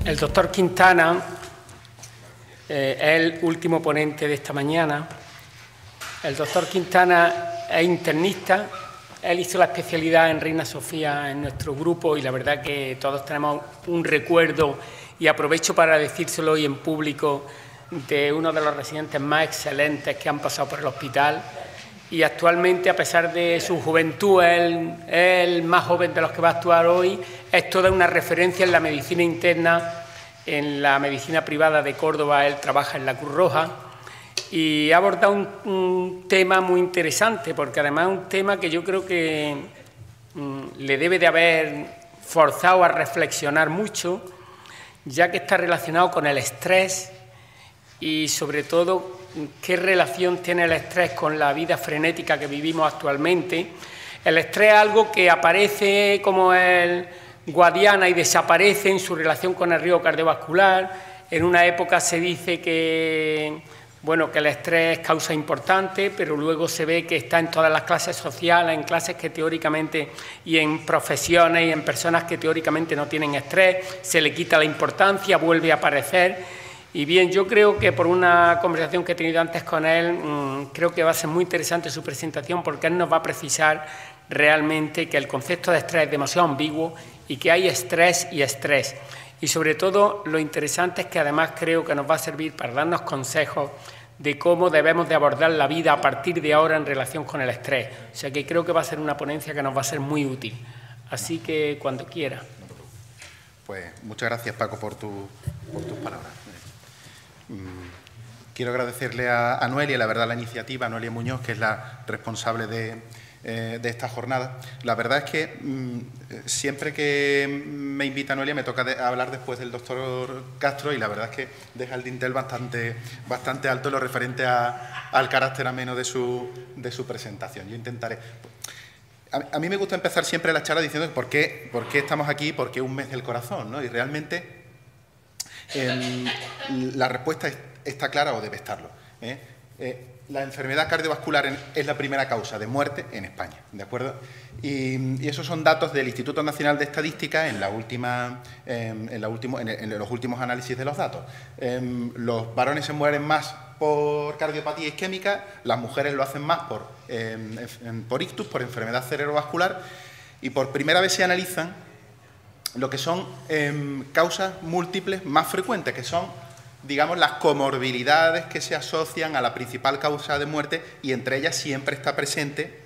El doctor Quintana es el último ponente de esta mañana. El doctor Quintana es internista. Él hizo la especialidad en Reina Sofía en nuestro grupo y la verdad que todos tenemos un recuerdo, y aprovecho para decírselo hoy en público, de uno de los residentes más excelentes que han pasado por el hospital. Y actualmente, a pesar de su juventud, es el más joven de los que va a actuar hoy. Es toda una referencia en la medicina interna, en la medicina privada de Córdoba. Él trabaja en la Cruz Roja y ha abordado un tema muy interesante, porque además es un tema que yo creo que le debe de haber forzado a reflexionar mucho, ya que está relacionado con el estrés y, sobre todo, qué relación tiene el estrés con la vida frenética que vivimos actualmente. El estrés es algo que aparece como el Guadiana y desaparece en su relación con el riesgo cardiovascular. En una época se dice que, bueno, que el estrés es causa importante, pero luego se ve que está en todas las clases sociales, en clases que teóricamente, y en profesiones y en personas que teóricamente no tienen estrés, se le quita la importancia, vuelve a aparecer. Y bien, yo creo que por una conversación que he tenido antes con él, creo que va a ser muy interesante su presentación, porque él nos va a precisar realmente que el concepto de estrés es demasiado ambiguo y que hay estrés y estrés. Y sobre todo, lo interesante es que además creo que nos va a servir para darnos consejos de cómo debemos de abordar la vida a partir de ahora en relación con el estrés. O sea que creo que va a ser una ponencia que nos va a ser muy útil. Así que cuando quiera. Pues muchas gracias, Paco, por tus palabras. Quiero agradecerle a Noelia, la verdad, la iniciativa, a Noelia Muñoz, que es la responsable de esta jornada. La verdad es que siempre que me invita Noelia me toca hablar después del doctor Castro, y la verdad es que deja el dintel bastante alto en lo referente al carácter ameno de su presentación. Yo intentaré. A mí me gusta empezar siempre la charla diciendo por qué estamos aquí, por qué un mes del corazón, ¿no? Y realmente la respuesta está clara, o debe estarlo. La enfermedad cardiovascular es la primera causa de muerte en España, ¿de acuerdo? Y esos son datos del Instituto Nacional de Estadística en los últimos análisis de los datos. Los varones se mueren más por cardiopatía isquémica, las mujeres lo hacen más por ictus, por enfermedad cerebrovascular, y por primera vez se analizan lo que son causas múltiples más frecuentes, que son, digamos, las comorbilidades que se asocian a la principal causa de muerte, y entre ellas siempre está presente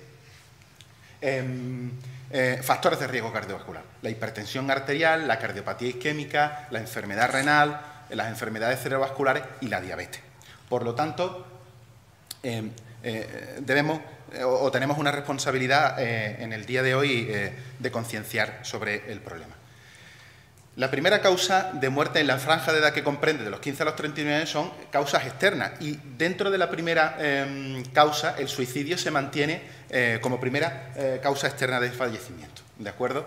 factores de riesgo cardiovascular: la hipertensión arterial, la cardiopatía isquémica, la enfermedad renal, las enfermedades cerebrovasculares y la diabetes. Por lo tanto, tenemos una responsabilidad en el día de hoy de concienciar sobre el problema. La primera causa de muerte en la franja de edad que comprende de los 15 a los 39 años son causas externas, y dentro de la primera causa, el suicidio se mantiene como primera causa externa de fallecimiento, ¿de acuerdo?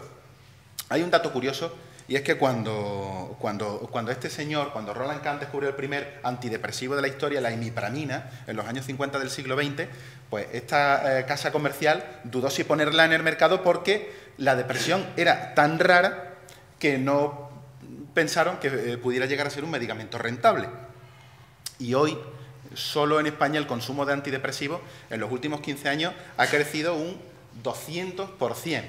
Hay un dato curioso, y es que cuando Roland Kahn descubrió el primer antidepresivo de la historia, la imipramina, en los años 50 del siglo XX, pues esta casa comercial dudó si ponerla en el mercado, porque la depresión era tan rara que no pensaron que pudiera llegar a ser un medicamento rentable. Y hoy, solo en España, el consumo de antidepresivos en los últimos 15 años ha crecido un 200%,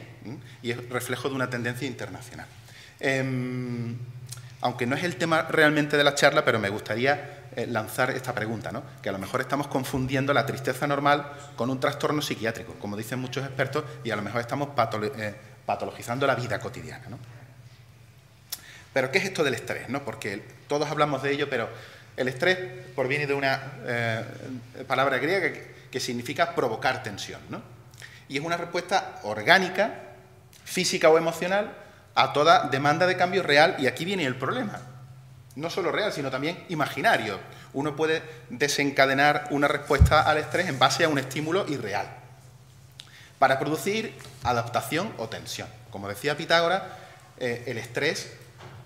y es reflejo de una tendencia internacional. Aunque no es el tema realmente de la charla, pero me gustaría lanzar esta pregunta, ¿no? Que a lo mejor estamos confundiendo la tristeza normal con un trastorno psiquiátrico, como dicen muchos expertos, y a lo mejor estamos patologizando la vida cotidiana, ¿no? Pero ¿qué es esto del estrés, ¿no? Porque todos hablamos de ello, pero el estrés proviene de una palabra griega que significa provocar tensión, ¿no? Y es una respuesta orgánica, física o emocional, a toda demanda de cambio real. Y aquí viene el problema. No solo real, sino también imaginario. Uno puede desencadenar una respuesta al estrés en base a un estímulo irreal, para producir adaptación o tensión. Como decía Pitágoras, el estrés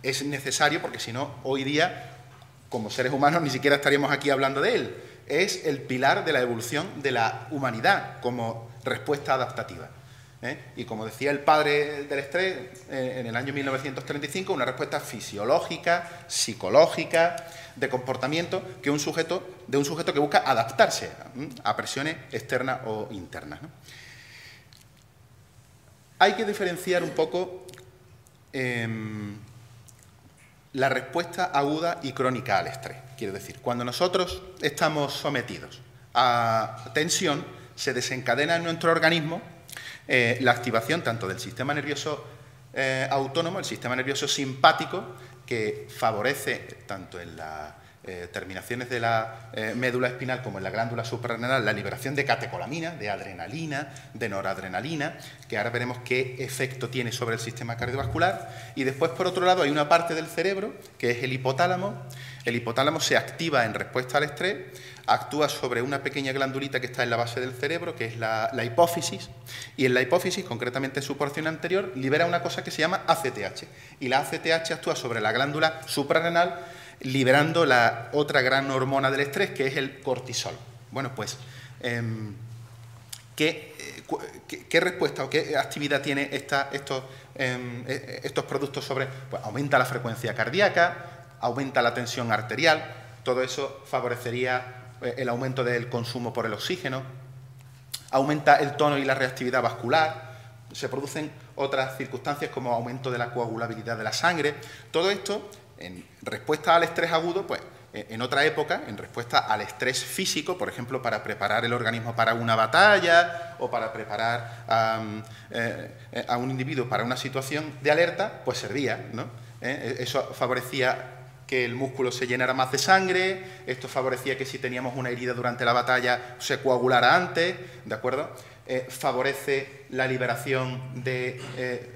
es necesario, porque si no, hoy día, como seres humanos, ni siquiera estaríamos aquí hablando de él. Es el pilar de la evolución de la humanidad como respuesta adaptativa. Y como decía el padre del estrés, en el año 1935, una respuesta fisiológica, psicológica, de comportamiento de un sujeto que busca adaptarse a presiones externas o internas, ¿no? Hay que diferenciar un poco la respuesta aguda y crónica al estrés. Quiero decir, cuando nosotros estamos sometidos a tensión, se desencadena en nuestro organismo la activación tanto del sistema nervioso autónomo, el sistema nervioso simpático, que favorece tanto en las terminaciones de la médula espinal como en la glándula suprarrenal la liberación de catecolamina, de adrenalina, de noradrenalina, que ahora veremos qué efecto tiene sobre el sistema cardiovascular. Y después, por otro lado, hay una parte del cerebro, que es el hipotálamo. El hipotálamo se activa en respuesta al estrés, actúa sobre una pequeña glandulita que está en la base del cerebro, que es la hipófisis, y en la hipófisis, concretamente en su porción anterior, libera una cosa que se llama ACTH. Y la ACTH actúa sobre la glándula suprarrenal, liberando la otra gran hormona del estrés, que es el cortisol. Bueno, pues, ¿qué respuesta o qué actividad tiene estos productos sobre? Pues aumenta la frecuencia cardíaca, aumenta la tensión arterial, todo eso favorecería el aumento del consumo por el oxígeno, aumenta el tono y la reactividad vascular, se producen otras circunstancias como aumento de la coagulabilidad de la sangre. Todo esto, en respuesta al estrés agudo, pues en otra época, en respuesta al estrés físico, por ejemplo, para preparar el organismo para una batalla o para preparar a un individuo para una situación de alerta, pues servía, ¿no? Eso favorecía que el músculo se llenara más de sangre, esto favorecía que si teníamos una herida durante la batalla se coagulara antes, ¿de acuerdo? Favorece la liberación de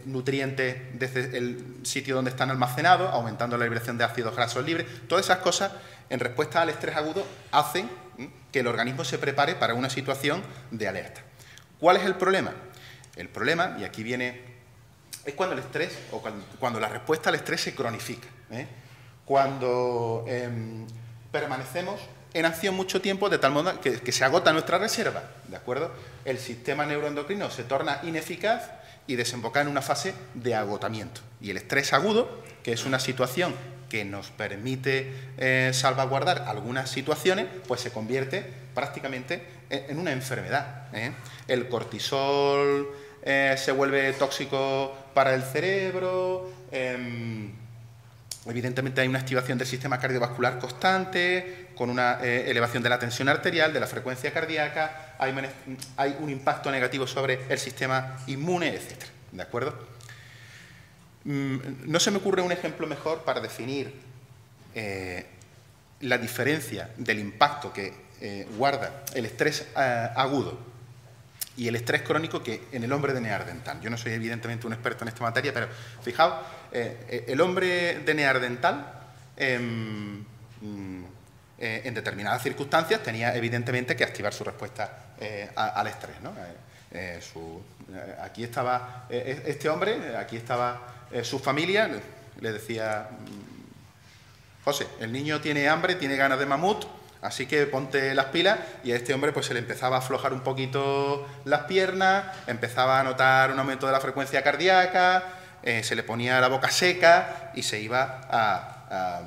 nutrientes desde el sitio donde están almacenados, aumentando la liberación de ácidos grasos libres. Todas esas cosas, en respuesta al estrés agudo, hacen que el organismo se prepare para una situación de alerta. ¿Cuál es el problema? El problema, y aquí viene, es cuando el estrés o cuando la respuesta al estrés se cronifica, cuando permanecemos en acción mucho tiempo, de tal modo que se agota nuestra reserva, ¿de acuerdo? El sistema neuroendocrino se torna ineficaz y desemboca en una fase de agotamiento. Y el estrés agudo, que es una situación que nos permite salvaguardar algunas situaciones, pues se convierte prácticamente en una enfermedad. El cortisol se vuelve tóxico para el cerebro. Evidentemente hay una activación del sistema cardiovascular constante, con una elevación de la tensión arterial, de la frecuencia cardíaca, hay un impacto negativo sobre el sistema inmune, etc. ¿De acuerdo? No se me ocurre un ejemplo mejor para definir la diferencia del impacto que guarda el estrés agudo y el estrés crónico que en el hombre de Neandertal. Yo no soy evidentemente un experto en esta materia, pero fijaos, el hombre de Neandertal en determinadas circunstancias tenía evidentemente que activar su respuesta al estrés, ¿no? Aquí estaba este hombre, aquí estaba su familia, le decía: José, el niño tiene hambre, tiene ganas de mamut, así que ponte las pilas. Y a este hombre pues se le empezaba a aflojar un poquito las piernas, empezaba a notar un aumento de la frecuencia cardíaca, se le ponía la boca seca y se iba a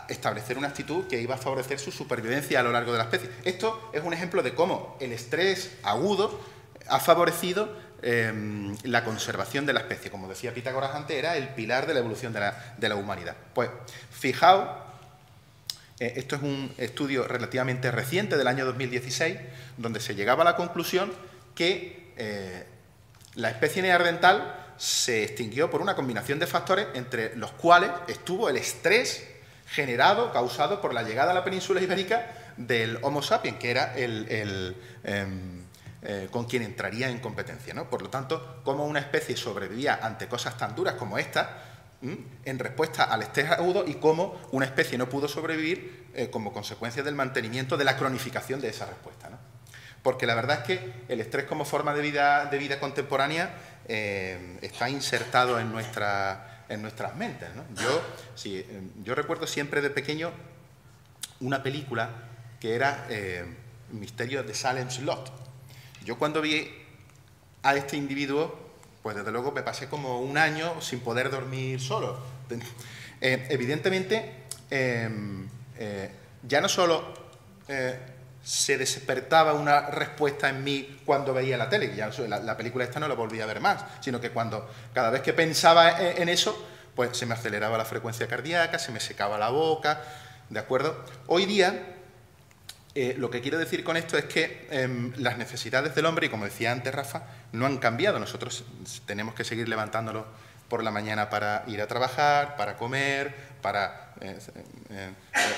establecer una actitud que iba a favorecer su supervivencia a lo largo de la especie. Esto es un ejemplo de cómo el estrés agudo ha favorecido la conservación de la especie. Como decía Pitágoras antes, era el pilar de la evolución de la humanidad. Pues fijaos, esto es un estudio relativamente reciente del año 2016, donde se llegaba a la conclusión que la especie neandertal se extinguió por una combinación de factores entre los cuales estuvo el estrés causado por la llegada a la península ibérica del Homo sapiens, que era con quien entraría en competencia, ¿no? Por lo tanto, cómo una especie sobrevivía ante cosas tan duras como esta, en respuesta al estrés agudo, y cómo una especie no pudo sobrevivir como consecuencia del mantenimiento de la cronificación de esa respuesta, ¿no? Porque la verdad es que el estrés como forma de vida contemporánea está insertado en nuestras mentes, ¿no? Yo recuerdo siempre de pequeño una película que era Misterio de Salem's Lot. Yo cuando vi a este individuo, pues desde luego me pasé como un año sin poder dormir solo. Evidentemente, ya no solo se despertaba una respuesta en mí cuando veía la tele, ya la película esta no la volví a ver más, sino que cada vez que pensaba en eso, pues se me aceleraba la frecuencia cardíaca, se me secaba la boca, ¿de acuerdo? Hoy día, lo que quiero decir con esto es que las necesidades del hombre, y como decía antes Rafa, no han cambiado. Nosotros tenemos que seguir levantándonos por la mañana para ir a trabajar, para comer, para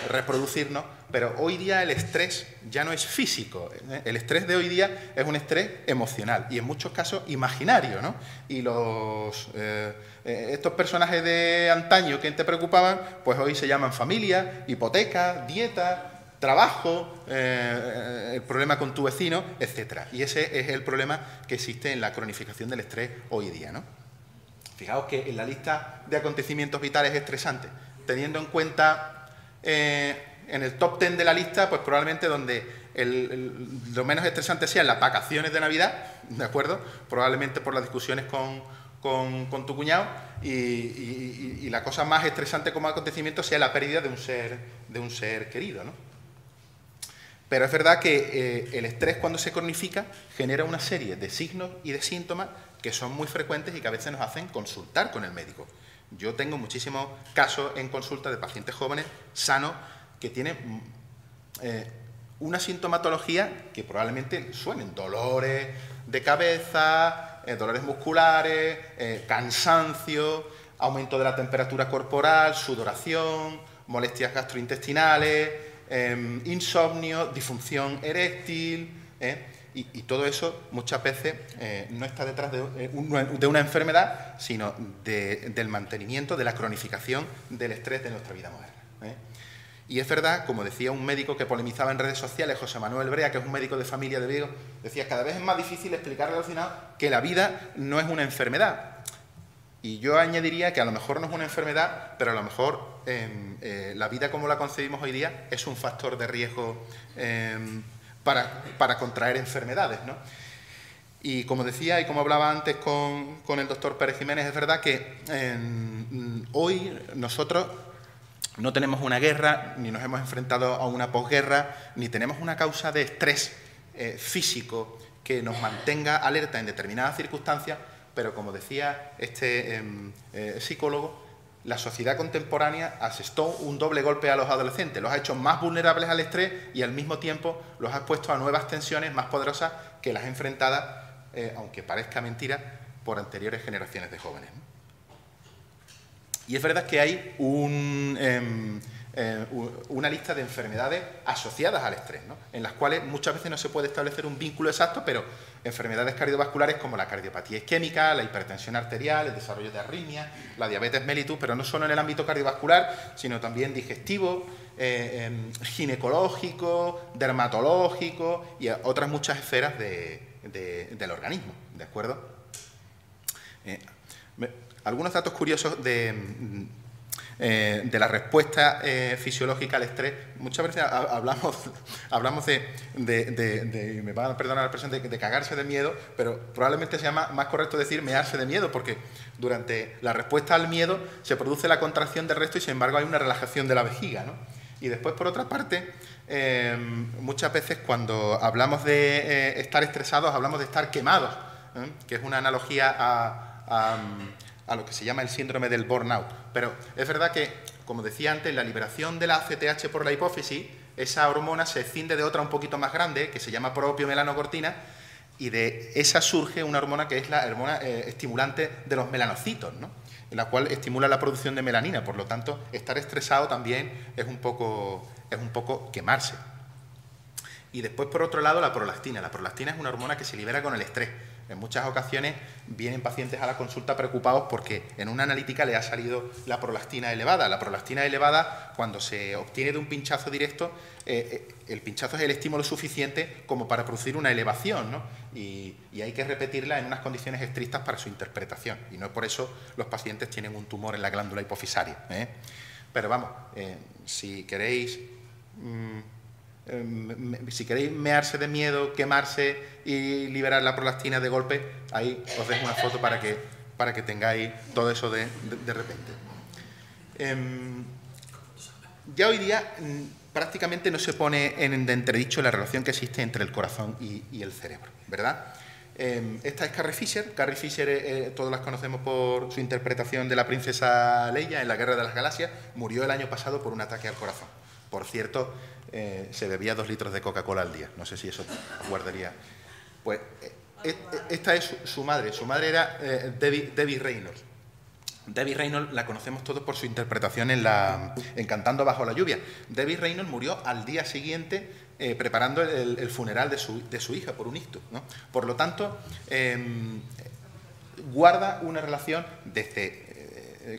reproducirnos, pero hoy día el estrés ya no es físico. El estrés de hoy día es un estrés emocional y en muchos casos imaginario, ¿no? Y estos personajes de antaño que te preocupaban, pues hoy se llaman familia, hipoteca, dieta, trabajo, el problema con tu vecino, etcétera. Y ese es el problema que existe en la cronificación del estrés hoy día, ¿no? Fijaos que en la lista de acontecimientos vitales estresantes, teniendo en cuenta en el top 10 de la lista, pues probablemente donde lo menos estresante sean las vacaciones de Navidad, ¿de acuerdo? Probablemente por las discusiones con tu cuñado y la cosa más estresante como acontecimiento sea la pérdida de un ser querido, ¿no? Pero es verdad que el estrés, cuando se cronifica, genera una serie de signos y de síntomas que son muy frecuentes y que a veces nos hacen consultar con el médico. Yo tengo muchísimos casos en consulta de pacientes jóvenes, sanos, que tienen una sintomatología que probablemente suenen dolores de cabeza, dolores musculares, cansancio, aumento de la temperatura corporal, sudoración, molestias gastrointestinales, insomnio, disfunción eréctil, y todo eso muchas veces no está detrás de una enfermedad, sino del mantenimiento, de la cronificación del estrés de nuestra vida moderna. Y es verdad, como decía un médico que polemizaba en redes sociales, José Manuel Brea, que es un médico de familia de Vigo, decía: cada vez es más difícil explicarle al final que la vida no es una enfermedad. Y yo añadiría que a lo mejor no es una enfermedad, pero a lo mejor la vida como la concebimos hoy día es un factor de riesgo para contraer enfermedades, ¿no? Y como decía y como hablaba antes con el doctor Pérez Jiménez, es verdad que hoy nosotros no tenemos una guerra, ni nos hemos enfrentado a una posguerra, ni tenemos una causa de estrés físico que nos mantenga alerta en determinadas circunstancias, pero como decía este psicólogo, la sociedad contemporánea asestó un doble golpe a los adolescentes, los ha hecho más vulnerables al estrés y al mismo tiempo los ha expuesto a nuevas tensiones más poderosas que las enfrentadas, aunque parezca mentira, por anteriores generaciones de jóvenes, ¿no? Y es verdad que hay una lista de enfermedades asociadas al estrés, ¿no? En las cuales muchas veces no se puede establecer un vínculo exacto, pero enfermedades cardiovasculares como la cardiopatía isquémica, la hipertensión arterial, el desarrollo de arritmias, la diabetes mellitus, pero no solo en el ámbito cardiovascular, sino también digestivo, ginecológico, dermatológico y otras muchas esferas del organismo, ¿de acuerdo? Algunos datos curiosos de la respuesta fisiológica al estrés. Muchas veces hablamos de me van a perdonar la expresión, de cagarse de miedo, pero probablemente sea más correcto decir mearse de miedo, porque durante la respuesta al miedo se produce la contracción del resto y sin embargo hay una relajación de la vejiga, ¿no? Y después, por otra parte, muchas veces cuando hablamos de estar estresados, hablamos de estar quemados, que es una analogía a lo que se llama el síndrome del burnout. Pero es verdad que, como decía antes, la liberación de la ACTH por la hipófisis, esa hormona se escinde de otra un poquito más grande, que se llama propiomelanocortina, y de esa surge una hormona que es la hormona estimulante de los melanocitos, ¿no? En la cual estimula la producción de melanina. Por lo tanto, estar estresado también es un poco quemarse. Y después, por otro lado, la prolactina. La prolactina es una hormona que se libera con el estrés. En muchas ocasiones vienen pacientes a la consulta preocupados porque en una analítica le ha salido la prolactina elevada. La prolactina elevada, cuando se obtiene de un pinchazo directo, el pinchazo es el estímulo suficiente como para producir una elevación, ¿no? Y hay que repetirla en unas condiciones estrictas para su interpretación. Y no es por eso los pacientes tienen un tumor en la glándula hipofisaria, ¿eh? Pero vamos, si queréis si queréis mearse de miedo, quemarse y liberar la prolactina de golpe, ahí os dejo una foto para que tengáis todo eso de repente. Ya hoy día prácticamente no se pone en entredicho la relación que existe entre el corazón y el cerebro, ¿verdad? Esta es Carrie Fisher. Carrie Fisher, todos las conocemos por su interpretación de la princesa Leia en la Guerra de las Galaxias. Murió el año pasado por un ataque al corazón. Por cierto, se bebía 2 litros de Coca-Cola al día. No sé si eso guardaría. Pues esta es su madre. Su madre era Debbie Reynolds. Debbie Reynolds la conocemos todos por su interpretación en Cantando bajo la lluvia. Debbie Reynolds murió al día siguiente preparando el funeral de su hija por un ictus, ¿no? Por lo tanto, guarda una relación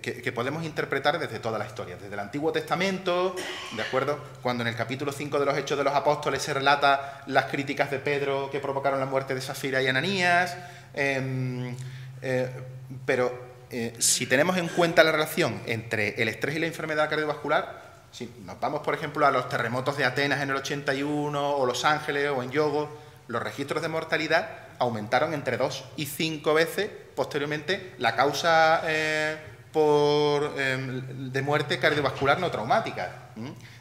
que podemos interpretar desde toda la historia, desde el Antiguo Testamento, ¿de acuerdo? Cuando en el capítulo 5 de los Hechos de los Apóstoles se relata las críticas de Pedro que provocaron la muerte de Safira y Ananías, pero si tenemos en cuenta la relación entre el estrés y la enfermedad cardiovascular, si nos vamos, por ejemplo, a los terremotos de Atenas en el 81, o Los Ángeles, o en Yogo, los registros de mortalidad aumentaron entre 2 y 5 veces posteriormente la causa de muerte cardiovascular no traumática.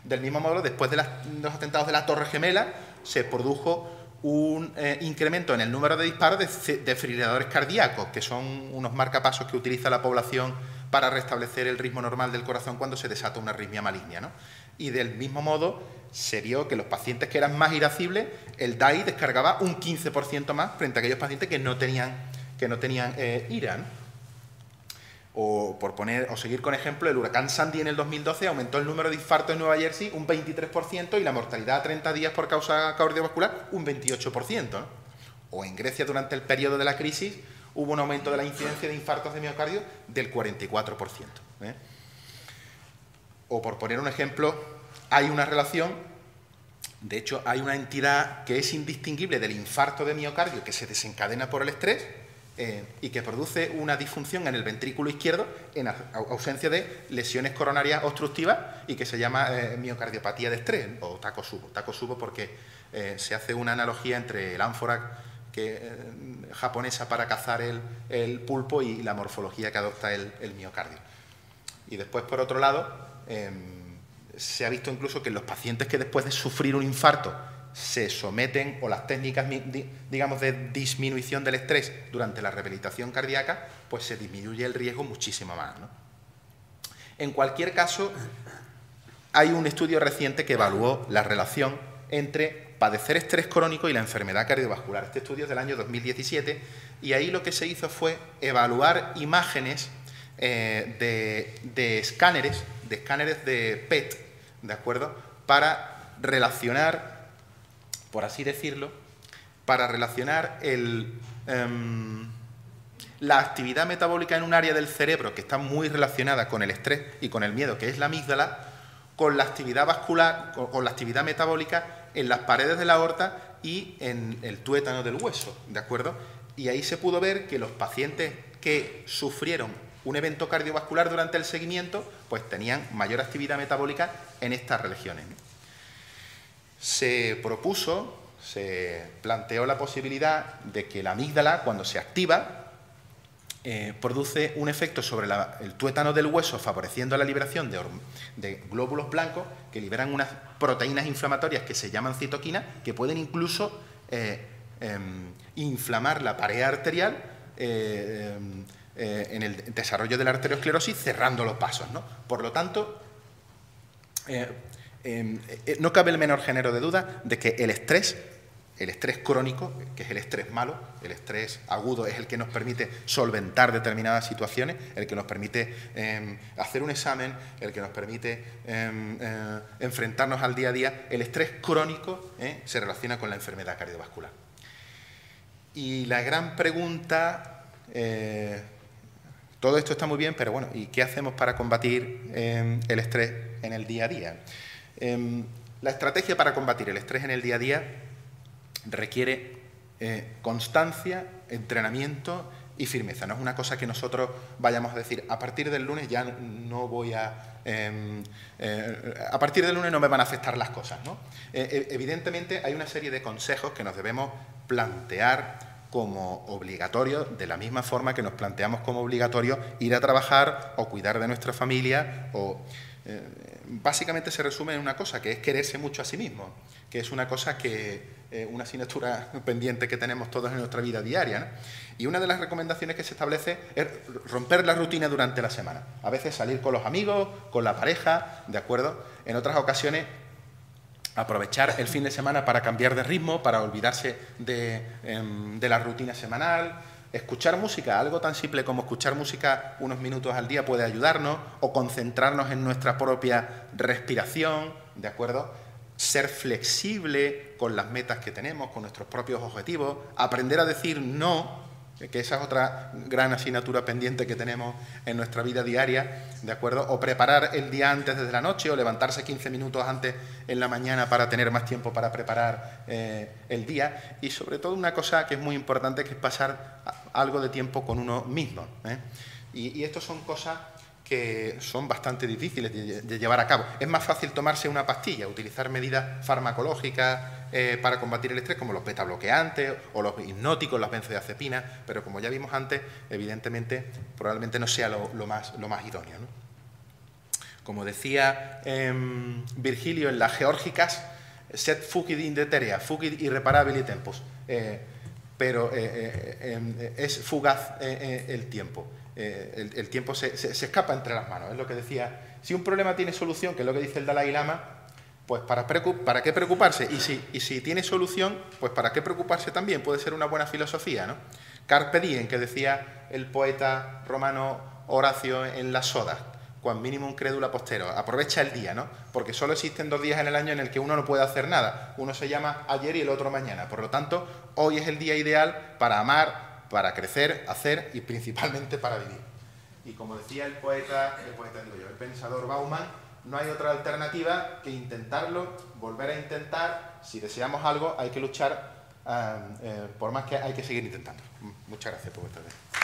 Del mismo modo, después de los atentados de la Torre Gemela, se produjo un incremento en el número de disparos de desfibriladores cardíacos, que son unos marcapasos que utiliza la población para restablecer el ritmo normal del corazón cuando se desata una arritmia maligna, ¿no? Y del mismo modo se vio que los pacientes que eran más irascibles, el DAI descargaba un 15% más frente a aquellos pacientes que no tenían ira, ¿no? O seguir con ejemplo, el huracán Sandy en el 2012 aumentó el número de infartos en Nueva Jersey un 23% y la mortalidad a 30 días por causa cardiovascular un 28%, ¿no? O en Grecia durante el periodo de la crisis hubo un aumento de la incidencia de infartos de miocardio del 44%. O por poner un ejemplo, hay una relación, de hecho hay una entidad que es indistinguible del infarto de miocardio que se desencadena por el estrés y que produce una disfunción en el ventrículo izquierdo en ausencia de lesiones coronarias obstructivas y que se llama miocardiopatía de estrés o Takotsubo porque se hace una analogía entre el ánfora japonesa para cazar el pulpo y la morfología que adopta el miocardio. Y después, por otro lado, se ha visto incluso que los pacientes que después de sufrir un infarto se someten, o las técnicas, digamos, de disminución del estrés durante la rehabilitación cardíaca, pues se disminuye el riesgo muchísimo más, ¿no? En cualquier caso, hay un estudio reciente que evaluó la relación entre padecer estrés crónico y la enfermedad cardiovascular. Este estudio es del año 2017 y ahí lo que se hizo fue evaluar imágenes de escáneres de PET, ¿de acuerdo? Para relacionar, por así decirlo, la actividad metabólica en un área del cerebro que está muy relacionada con el estrés y con el miedo, que es la amígdala, con la actividad vascular, con la actividad metabólica en las paredes de la aorta y en el tuétano del hueso, ¿de acuerdo? Y ahí se pudo ver que los pacientes que sufrieron un evento cardiovascular durante el seguimiento, pues tenían mayor actividad metabólica en estas regiones, ¿no? Se planteó la posibilidad de que la amígdala, cuando se activa, produce un efecto sobre el tuétano del hueso, favoreciendo la liberación de glóbulos blancos que liberan unas proteínas inflamatorias que se llaman citoquinas, que pueden incluso inflamar la pared arterial en el desarrollo de la arteriosclerosis, cerrando los vasos, ¿no? Por lo tanto, no cabe el menor género de duda de que el estrés crónico, que es el estrés malo, el estrés agudo es el que nos permite solventar determinadas situaciones, el que nos permite hacer un examen, el que nos permite enfrentarnos al día a día. El estrés crónico se relaciona con la enfermedad cardiovascular. Y la gran pregunta, todo esto está muy bien, pero bueno, ¿y qué hacemos para combatir el estrés en el día a día? La estrategia para combatir el estrés en el día a día requiere constancia, entrenamiento y firmeza. No es una cosa que nosotros vayamos a decir, a partir del lunes ya no voy a partir del lunes no me van a afectar las cosas, ¿no? Evidentemente hay una serie de consejos que nos debemos plantear como obligatorio, de la misma forma que nos planteamos como obligatorio ir a trabajar o cuidar de nuestra familia o... básicamente se resume en una cosa, que es quererse mucho a sí mismo, que es una cosa que una asignatura pendiente que tenemos todos en nuestra vida diaria, ¿no? Y una de las recomendaciones que se establece es romper la rutina durante la semana. A veces salir con los amigos, con la pareja, ¿de acuerdo? En otras ocasiones aprovechar el fin de semana para cambiar de ritmo, para olvidarse de la rutina semanal. Escuchar música, algo tan simple como escuchar música unos minutos al día puede ayudarnos, o concentrarnos en nuestra propia respiración, ¿de acuerdo? Ser flexible con las metas que tenemos, con nuestros propios objetivos, aprender a decir no, que esa es otra gran asignatura pendiente que tenemos en nuestra vida diaria, ¿de acuerdo? O preparar el día antes desde la noche, o levantarse 15 minutos antes en la mañana para tener más tiempo para preparar el día. Y sobre todo una cosa que es muy importante, que es pasar algo de tiempo con uno mismo, ¿eh? Y esto son cosas que son bastante difíciles de llevar a cabo. Es más fácil tomarse una pastilla, utilizar medidas farmacológicas para combatir el estrés, como los beta-bloqueantes o los hipnóticos, las benzodiazepinas, pero como ya vimos antes, evidentemente probablemente no sea lo más idóneo, ¿no? Como decía Virgilio en las Geórgicas, sed fugit in deteria, fugit irreparabili tempus, pero es fugaz el tiempo. El tiempo se escapa entre las manos, es lo que decía. Si un problema tiene solución, que es lo que dice el Dalai Lama, pues ¿para qué preocuparse? Y si tiene solución, pues ¿para qué preocuparse también? Puede ser una buena filosofía, ¿no? Carpe diem, que decía el poeta romano Horacio en las Odas, quam minimum credula postero, aprovecha el día, ¿no? Porque solo existen 2 días en el año en el que uno no puede hacer nada. Uno se llama ayer y el otro mañana. Por lo tanto, hoy es el día ideal para amar, para crecer, hacer y principalmente para vivir. Y como decía el pensador Bauman, no hay otra alternativa que intentarlo, volver a intentar. Si deseamos algo, hay que luchar, por más que hay que seguir intentando. Muchas gracias por vuestra atención.